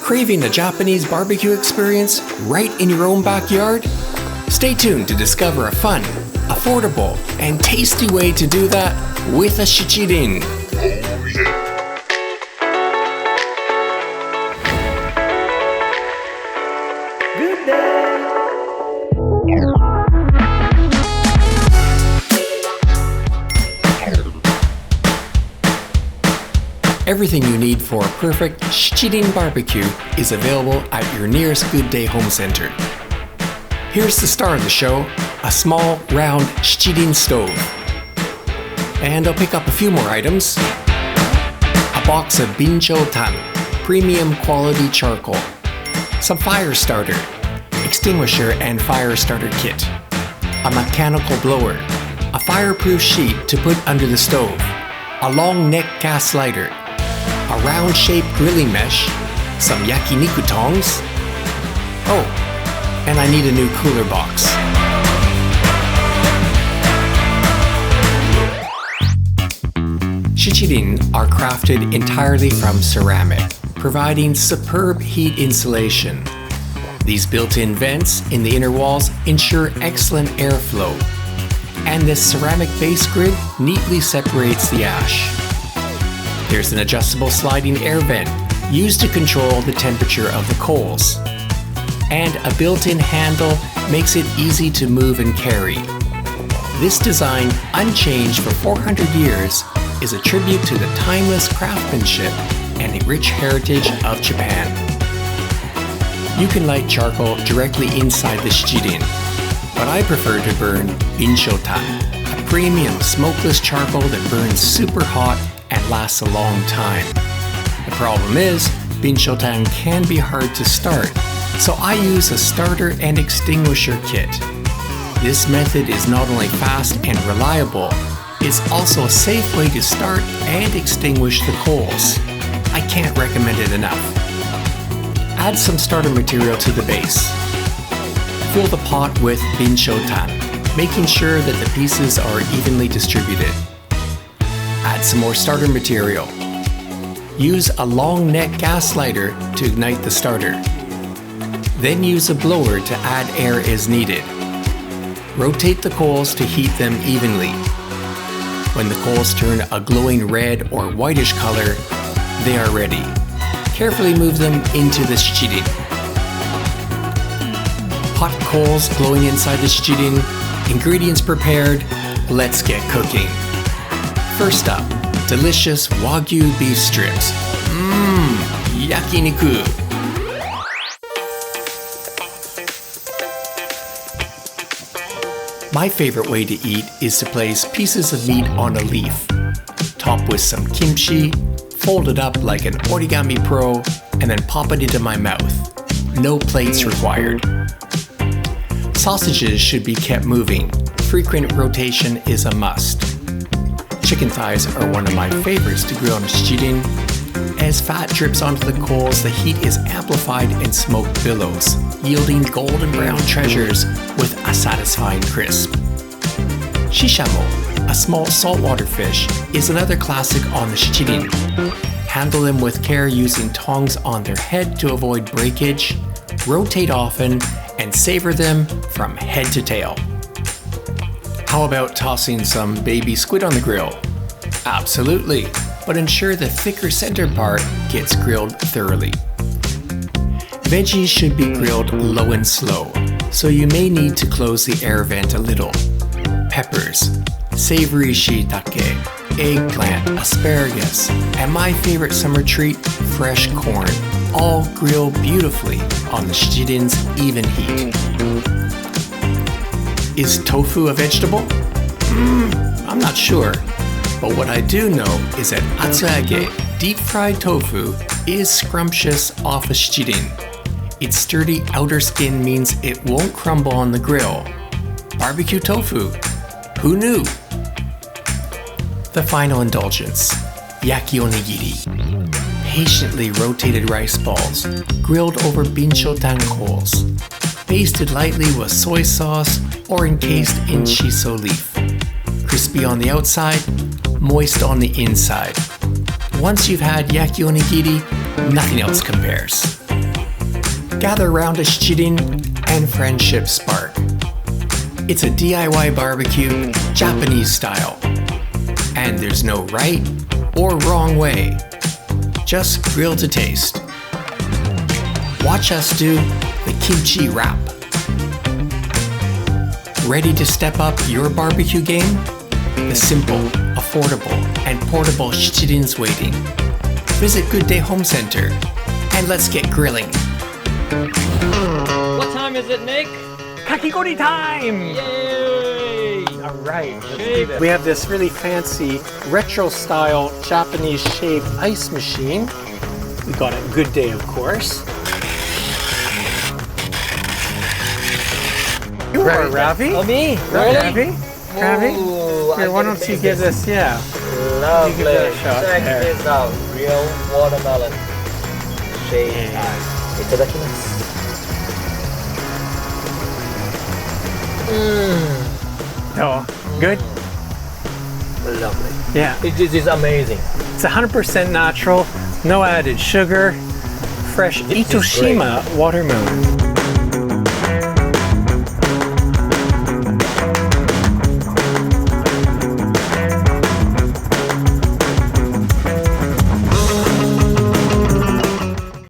Craving a Japanese barbecue experience right in your own backyard? Stay tuned to discover a fun, affordable, and tasty way to do that with a shichirin. Good day! Everything you need for a perfect Shichirin barbecue is available at your nearest GooDay Home Center. Here's the star of the show, a small, round Shichirin stove. And I'll pick up a few more items. A box of binchotan, premium quality charcoal. Some fire starter, extinguisher and fire starter kit. A mechanical blower. A fireproof sheet to put under the stove. A long neck gas lighter. A round-shaped grilling mesh, some yakiniku tongs. Oh, and I need a new cooler box. Shichirin are crafted entirely from ceramic, providing superb heat insulation. These built-in vents in the inner walls ensure excellent airflow, and this ceramic base grid neatly separates the ash. There's an adjustable sliding air vent used to control the temperature of the coals. And a built-in handle makes it easy to move and carry. This design, unchanged for 400 years, is a tribute to the timeless craftsmanship and the rich heritage of Japan. You can light charcoal directly inside the shichirin, but I prefer to burn binchotan, a premium smokeless charcoal that burns super hot and lasts a long time. The problem is, binchotan can be hard to start, so I use a starter and extinguisher kit. This method is not only fast and reliable, it's also a safe way to start and extinguish the coals. I can't recommend it enough. Add some starter material to the base. Fill the pot with binchotan, making sure that the pieces are evenly distributed. Add some more starter material. Use a long neck gas lighter to ignite the starter. Then use a blower to add air as needed. Rotate the coals to heat them evenly. When the coals turn a glowing red or whitish color, they are ready. Carefully move them into the shichirin. Hot coals glowing inside the shichirin, ingredients prepared, let's get cooking. First up, delicious wagyu beef strips. Yakiniku. My favorite way to eat is to place pieces of meat on a leaf, top with some kimchi, fold it up like an origami pro, and then pop it into my mouth. No plates required. Sausages should be kept moving. Frequent rotation is a must. Chicken thighs are one of my favorites to grill on a shichirin. As fat drips onto the coals, the heat is amplified and smoke billows, yielding golden brown treasures with a satisfying crisp. Shishamo, a small saltwater fish, is another classic on the shichirin. Handle them with care using tongs on their head to avoid breakage, rotate often, and savor them from head to tail. How about tossing some baby squid on the grill? Absolutely, but ensure the thicker center part gets grilled thoroughly. Veggies should be grilled low and slow, so you may need to close the air vent a little. Peppers, savory shiitake, eggplant, asparagus, and my favorite summer treat, fresh corn, all grill beautifully on the shichirin's even heat. Is tofu a vegetable? I'm not sure. But what I do know is that atsuage, deep-fried tofu, is scrumptious off a shichirin. Its sturdy outer skin means it won't crumble on the grill. Barbecue tofu. Who knew? The final indulgence, yaki onigiri. Patiently rotated rice balls, grilled over binchotan coals, basted lightly with soy sauce or encased in shiso leaf. Crispy on the outside, moist on the inside. Once you've had yaki onigiri, nothing else compares. Gather round a shichirin and friendship spark. It's a DIY barbecue, Japanese style. And there's no right or wrong way. Just grill to taste. Watch us do the kimchi wrap. Ready to step up your barbecue game? The simple, affordable, and portable shichirin's waiting. Visit GooDay Home Center and let's get grilling. What time is it, Nick? Kakigori time! Yay! All right, let's do this. We have this really fancy retro-style Japanese-shaped ice machine. We got it GooDay, of course. You are Ravi? Oh, me? Ravi? Ravi? Ooh, Here, why don't you give this, yeah. Lovely. You give that a shot. Check there. this out. Real watermelon. Shaved ice. Itadakimasu. Oh, good? Lovely. Yeah. This is amazing. It's 100% natural, no added sugar, fresh This is Itoshima watermelon.